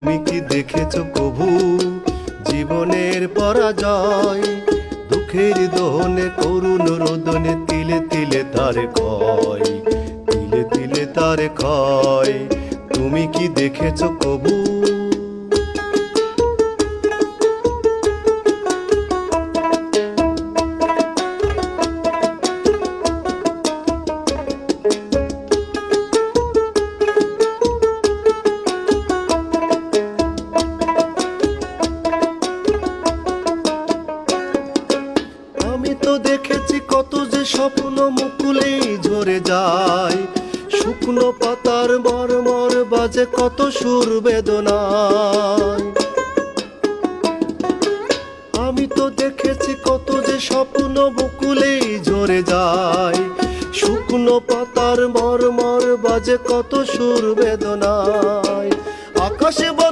তুমি কি দেখেছো কভু জীবনের পরাজয়? দুঃখের দহনে করুণ রোদনে তিলে তিলে তার ক্ষয়, তিলে তিলে তার ক্ষয়। তুমি কি দেখেছো কভু? আমি তো দেখেছি কত যে স্বপ্ন মুকুলেই ঝরে যায়, শুকনো পাতার মরমর বাজে কত সুর বেদনায়। আমি তো দেখেছি কত যে স্বপ্ন মুকুলেই ঝরে যায়, শুকনো পাতার মরমর বাজে কত সুর বেদনায়। আকাশে